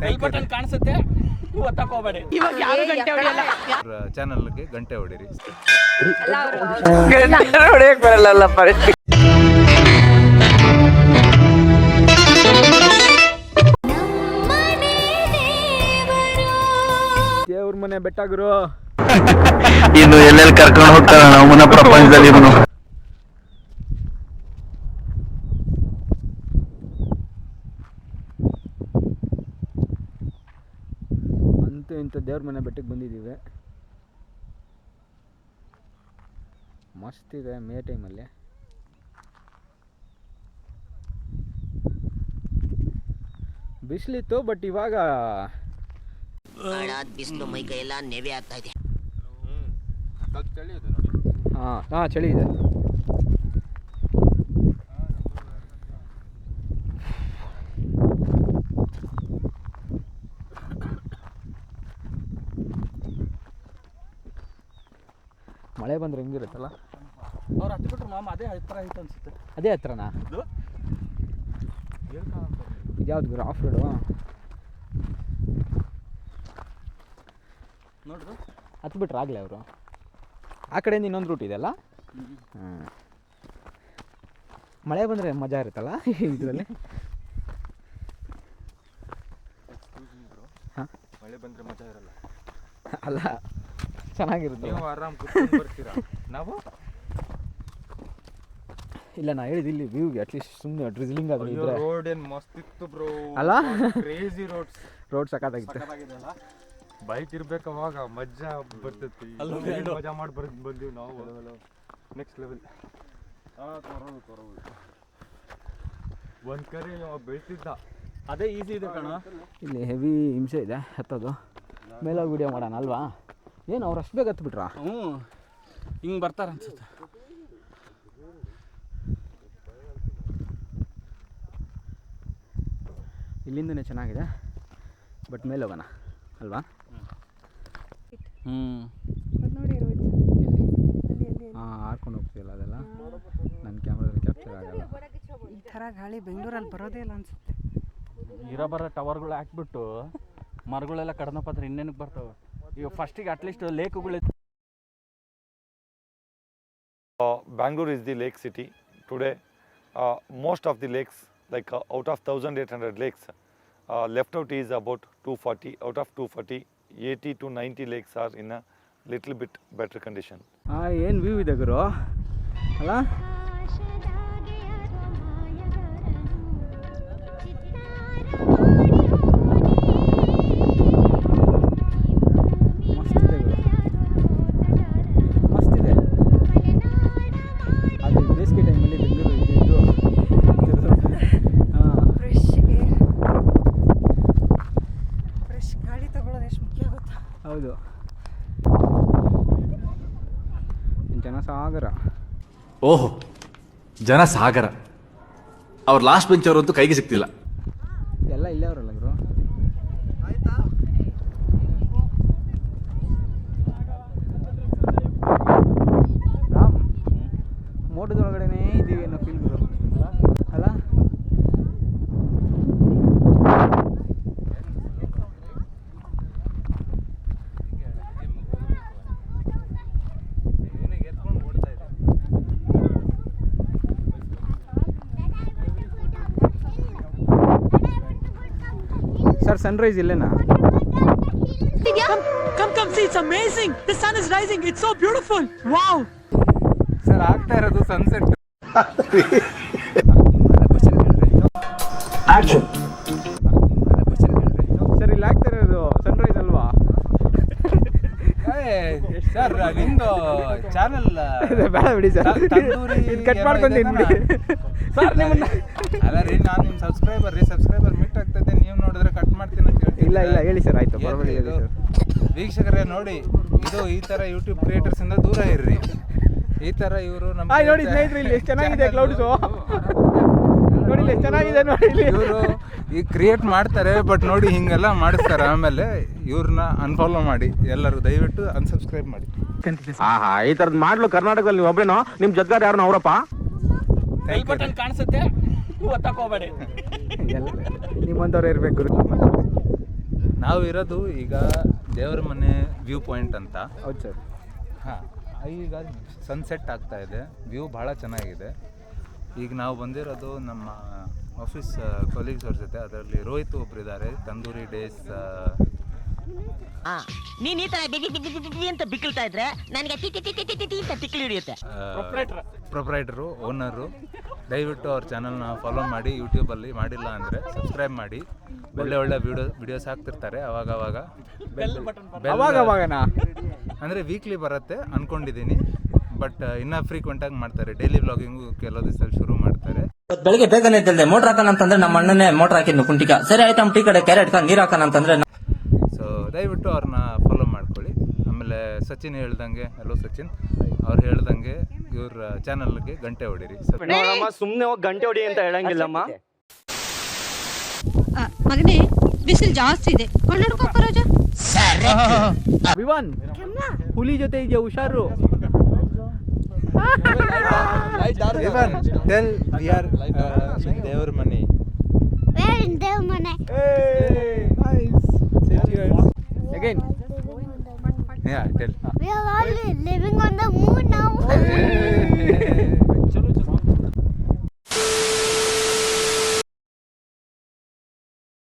Bell button ಕಾಣಿಸುತ್ತೆ, ಒತ್ತಕ್ಕೆ ಹೋಗಬೇಡಿ. ಇವಾಗ ಯಾರು ಗಂಟೆ ಹೊಡೆಯಲ್ಲ. ಚಾನಲ್ಗೆ ಗಂಟೆ ಹೊಡೀರಿ. ಗಂಟೆ ಹೊಡೆಯಕ್ಕೆ ಬರಲ್ಲ ಪರಿಸ್ಥಿತಿ. ದೇವ್ರ ಮನೆ ಬೆಟ್ಟ ಗುರು. ಇನ್ನು ಎಲ್ಲೆಲ್ಲಿ ಕರ್ಕೊಂಡು ಹೋಗ್ತಾರ ನಮ್ಮನ್ನ ಪ್ರಪಂಚದಲ್ಲಿ ಇವನು. ಅಂತೂ ಇಂಥ ದೇವ್ರ ಮನೆ ಬೆಟ್ಟಕ್ಕೆ ಬಂದಿದ್ದೀವಿ. ಮಸ್ತ್ ಇದೆ ಮೇ ಟೈಮಲ್ಲಿ. ಬಿಸಿಲಿತ್ತು, ಬಟ್ ಇವಾಗ ಬಿಸಿಲು ಮೈ ಕೈ ಎಲ್ಲ ನೆವೆ ಆಗ್ತಾ ಇದೆ. ಹಾಂ ಚಳಿ ಇದೆ. ಮಳೆ ಬಂದ್ರೆ ಹೆಂಗಿರುತ್ತಲ್ಲ. ಅವ್ರು ಹತ್ತಿ ಬಿಟ್ರು ಮಾಮ, ಅದೇ ಹತ್ರ ಐತೆ ಅನ್ಸುತ್ತೆ. ಅದೇ ಹತ್ರನಾ ಇದು ಇದ್ಯಾವ್ದು ಗುರು? ಆಫ್ ರೋಡು ನೋಡ್ರು ಹತ್ತು ಬಿಟ್ರೆ ಆಗಲೇ ಅವರು. ಆ ಕಡೆಯಿಂದ ಇನ್ನೊಂದು ರೂಟ್ ಇದೆಯಲ್ಲ. ಹಾಂ, ಮಳೆ ಬಂದರೆ ಮಜಾ ಇರುತ್ತಲ್ಲ ಇದರಲ್ಲಿ. ಹಾಂ, ಮಳೆ ಬಂದರೆ ಮಜಾ ಇರಲ್ಲ. ಅಲ್ಲ, ಚೆನ್ನಾಗಿರುತ್ತೆ. ನೀವು ಆರಾಮ್ ಕೂತ್ಕೊಂಡು ಬರ್ತೀರಾ, ನಾವು ಇಲ್ಲ, ನಾ ಹೇಳಿದ್ದು ಇಲ್ಲಿ ವ್ಯೂಗೆ ಅಟ್ಲೀಸ್ಟ್ ಸುಮ್ಮನೆ ಡ್ರಿಸ್ಲಿಂಗ್ ಆದರೂ ಇದ್ರೆ. ರೋಡ್ ಏನು ಮಸ್ತ್ ಇತ್ತು ಬ್ರೋ. ಅಲ್ಲ, ಕ್ರೇಜಿ ರೋಡ್ ಸಖತ್ತಾಗಿತ್ತು. ಬೈಕ್ ಇರ್ಬೇಕು ಅವಾಗ ಮಜಾ ಬರ್ತೈತಿ. ಮಜಾ ಮಾಡಿ ಬಂದೀವಿ ನಾವು. Next level. ಒಂದ್ ಕರೆ ಬೆಳ್ತಿದ್ದ, ಅದೇ ಈಸಿ ಇದೆ ಕಣ. ಇಲ್ಲಿ ಹೆವಿ ಹಿಂಸೆ ಇದೆ ಹತ್ತೋದು. ಮೇಲೋಗಿ ವಿಡಿಯೋ ಮಾಡೋಣ ಅಲ್ವಾ? ಏನು ಅವ್ರು ಅಷ್ಟು ಬೇಗ ಹತ್ಬಿಟ್ರಾ? ಹ್ಞೂ, ಹಿಂಗೆ ಬರ್ತಾರೆ ಅನ್ಸುತ್ತೆ. ಇಲ್ಲಿಂದನೇ ಚೆನ್ನಾಗಿದೆ, ಬಟ್ ಮೇಲೆ ಹೋಗೋಣ ಅಲ್ವಾ? ಹಾಂ, ಹಾರ್ಕೊಂಡು ಹೋಗ್ತೀವಲ್ಲ ಅದೆಲ್ಲ ನನ್ನ ಕ್ಯಾಮ್ರಾದಲ್ಲಿ ಕ್ಯಾಪ್ಚರ್ ಆಗಲ್ಲ. ಈ ಥರ ಗಾಳಿ ಬೆಂಗಳೂರಲ್ಲಿ ಬರೋದೇ ಇಲ್ಲ ಅನ್ಸುತ್ತೆ. ಇರೋ ಟವರ್ಗಳು ಹಾಕ್ಬಿಟ್ಟು ಮರಗಳೆಲ್ಲ ಕಡ್ದಪ್ಪ ಇನ್ನೇನಕ್ಕೆ ಬರ್ತವೆ. ಈಗ ಫಸ್ಟಿಗೆ at least ಲೇಕ್ಗಳು. Bangalore is the lake city. Today, most of the lakes, like out of 1,800 lakes, left out is about 240. Out of 240, 80 to 90 lakes are in a little bit better condition. ಏನು ವ್ಯೂ ಇದೆ ಗುರು ಅಲ್ಲ? ಮಸ್ತಿದೆ ಗುರು, ಮಸ್ತಿದೆ. ಅದು ಬೇಸಿಗೆ ಟೈಮಲ್ಲಿ ಬೆಂಗಳೂರು ಇದ್ದಿದ್ದು. ಹಾಂ, fresh air, fresh ಗಾಳಿ ತಗೊಳ್ಳೋದು ಎಷ್ಟು ಮುಖ್ಯ ಆಗುತ್ತಾ? ಹೌದು. ಜನಸಾಗರ. ಓಹೋ, ಜನಸಾಗರ. ಅವ್ರು ಲಾಸ್ಟ್ ಬೆಂಚ್ ಅವರಂತೂ ಕೈಗೆ ಸಿಗ್ತಿಲ್ಲ. ಎಲ್ಲ ಇಲ್ಲೇ ಅವರಲ್ಲ ಗುರು. ರಾಮ್, ಮೋಟದೊಳಗಡೆನೇ ಇದ್ದೀವಿ ಅನ್ನೋ ಫೀಲ್ ಗುರು ಅಲ್ಲ? ಸರ್, ಸನ್ರೈಸ್ ಇಲ್ಲೇನಾ? Come see, it's amazing. The sun is rising. It's so beautiful. Wow. Sir, ಆಗ್ತಾ ಇರೋದು ಸನ್ಸೆಟ್. ಸರ್, ಇಲ್ಲಿ ಆಗ್ತಾ ಇರೋದು ಸನ್ರೈಸ್ ಅಲ್ವಾ? ಸರ್, ನಿಮ್ದು ಚಾನಲ್ ಬೇಡ ಬಿಡಿ ಸರ್, ಕಟ್ ಮಾಡ್ಕೊಂತೀನಿ ಬಿಡಿ ಸರ್. ನಿಮ್ಮನ್ನ ಅಲ್ಲ ರೀ, ನಾನು ನಿಮ್ಮ ಸಬ್ಸ್ಕ್ರೈಬರ್ ಮೀಟ್ ಆಗ್ತದೆ. ನೀವು ನೋಡಿದ್ರೆ ಕಟ್ ಮಾಡ್ತೀನಿ ಅಂತ ಹೇಳ್ತೀನಿ. ಇಲ್ಲ ಹೇಳಿ ಸರ್, ಆಯ್ತು ಪರವಾಗಿಲ್ಲ ಹೇಳಿ ಸರ್. ವೀಕ್ಷಕರೇ ನೋಡಿ, ಇದು ಈ ಥರ ಯೂಟ್ಯೂಬ್ ಕ್ರಿಯೇಟರ್ಸ್ ಇಂದ ದೂರ ಇರ್ರಿ. ಈ ಥರ ಇವರು ನಮ್ಮ ನೋಡಿ ಸ್ನೇಹಿತರೆ, ಇಲ್ಲಿ ಎಷ್ಟು ಚೆನ್ನಾಗಿದೆ ಕ್ಲೌಡ್ಸು. ನೋಡಿ ಎಷ್ಟು ಚೆನ್ನಾಗಿದೆ ನೋಡಿ. ಇವರು ಈಗ ಕ್ರಿಯೇಟ್ ಮಾಡ್ತಾರೆ, ಬಟ್ ನೋಡಿ ಹಿಂಗೆಲ್ಲ ಮಾಡಿಸ್ತಾರೆ. ಆಮೇಲೆ ಇವ್ರನ್ನ ಅನ್ಫಾಲೋ ಮಾಡಿ ಎಲ್ಲರೂ, ದಯವಿಟ್ಟು ಅನ್ಸಬ್ಸ್ಕ್ರೈಬ್ ಮಾಡಿ. ಈ ತರದ್ ಮಾಡ್ಲು ಕರ್ನಾಟಕದಲ್ಲಿ ನೀವು ಒಬ್ರೇನೋ? ನಿಮ್ ಜೊತೆಗಾರ ಯಾರು ಅವರಪ್ಪ? ಬೆಲ್ ಬಟನ್ ಕಾಣಿಸುತ್ತೆ, ಒತ್ತಕ್ಕೆ ಹೋಗಬೇಡಿ. ನಿಮ್ಮಂಥವ್ರು ಇರ್ಬೇಕು ಗುರು. ನಾವು ಇರೋದು ಈಗ ದೇವರ ಮನೆ ವ್ಯೂ ಪಾಯಿಂಟ್ ಅಂತ. ಹೌದು ಸರ್. ಹಾಂ, ಈಗ ಸನ್ಸೆಟ್ ಆಗ್ತಾ ಇದೆ, ವ್ಯೂ ಭಾಳ ಚೆನ್ನಾಗಿದೆ. ಈಗ ನಾವು ಬಂದಿರೋದು ನಮ್ಮ ಆಫೀಸ್ ಕೊಲೀಗ್ಸ್ ಅವ್ರ ಜೊತೆ. ಅದರಲ್ಲಿ ರೋಹಿತ್ ಒಬ್ರು ಇದ್ದಾರೆ, ತಂದೂರಿ ಡೇಸ್. ನೀನ್ ಈ ತರ ಬಿಗಿ ಬಿಗಿ ಬಿಗಿ ಅಂತ ಬಿಕ್ಕಳ್ತಾ ಇದ್ರೆ ನನಗೆ T T T T T T ಅಂತ ತಿಕ್ಲಿ ಹಿಡಿಯುತ್ತೆ. ಪ್ರೊಪ್ರೈಟರು, ಓನರು. ದಯವಿಟ್ಟು ಅವ್ರ ಚಾನಲ್ನ ಫಾಲೋ ಮಾಡಿ. ಯೂಟ್ಯೂಬಲ್ಲಿ ಮಾಡಿಲ್ಲ ಅಂದರೆ ಸಬ್ಸ್ಕ್ರೈಬ್ ಮಾಡಿ. ಒಳ್ಳೆ ಒಳ್ಳೆ ವಿಡಿಯೋಸ್ ಹಾಕ್ತಿರ್ತಾರೆ ಅವಾಗವಾಗ. ಅವಾಗವಾಗನಾ ಅಂದರೆ ವೀಕ್ಲಿ ಬರುತ್ತೆ ಅಂದ್ಕೊಂಡಿದ್ದೀನಿ, ಬಟ್ ಇನ್ನೂ ಫ್ರೀಕ್ವೆಂಟಾಗಿ ಮಾಡ್ತಾರೆ. ಡೈಲಿ ವ್ಲಾಗಿಂಗು ಕೆಲವು ದಿವಸದಲ್ಲಿ ಶುರು ಮಾಡ್ತಾರೆ. ಬೆಳಿಗ್ಗೆ ಬೇಗನೆ ಎದ್ದಲ್ದೆ ಮೋಟರ್ ಹಾಕೋಣ ಅಂತಂದ್ರೆ ನಮ್ಮ ಅಣ್ಣನೇ ಮೋಟರ್ ಹಾಕಿದ್ನು ಕುಂಟಿಕ. ಸರಿ ಆಯ್ತು, ನಮ್ಮ ಟೀ ಕಡೆ ಕ್ಯಾರೆಟ್ ನೀರು ಹಾಕೋಣ ಅಂತಂದ್ರೆ ಸೊ ದಯವಿಟ್ಟು ಅವ್ರನ್ನ ಫಾಲೋ ಮಾಡ್ಕೊಳ್ಳಿ. ಆಮೇಲೆ ಸಚಿನ್ ಹೇಳ್ದಂಗೆ, ಹಲೋ ಸಚಿನ್, ಅವ್ರು ಹೇಳ್ದಂಗೆ ಇವ್ರ ಚಾನಲ್ಗೆ ಗಂಟೆ ಹೊಡೀರಿ. ಸುಮ್ಮನೆ ಹೋಗಿ ಗಂಟೆ ಹೊಡಿ ಅಂತ ಹೇಳಂಗಿಲ್ಲಮ್ಮ. ಮಗನೇ ಬಿಸಿಲು ಜಾಸ್ತಿ ಇದೆ, ಕಣ್ಣು ರಾಜ. ವಿವಾನ್ ಹುಲಿ ಜೊತೆ ಇದೆಯಾ, ಹುಷಾರು. ಟೆಲ್ ವಿ ಆರ್ in ದೇವರ ಮನೆ. Again. Yeah, tell. We are all living on the moon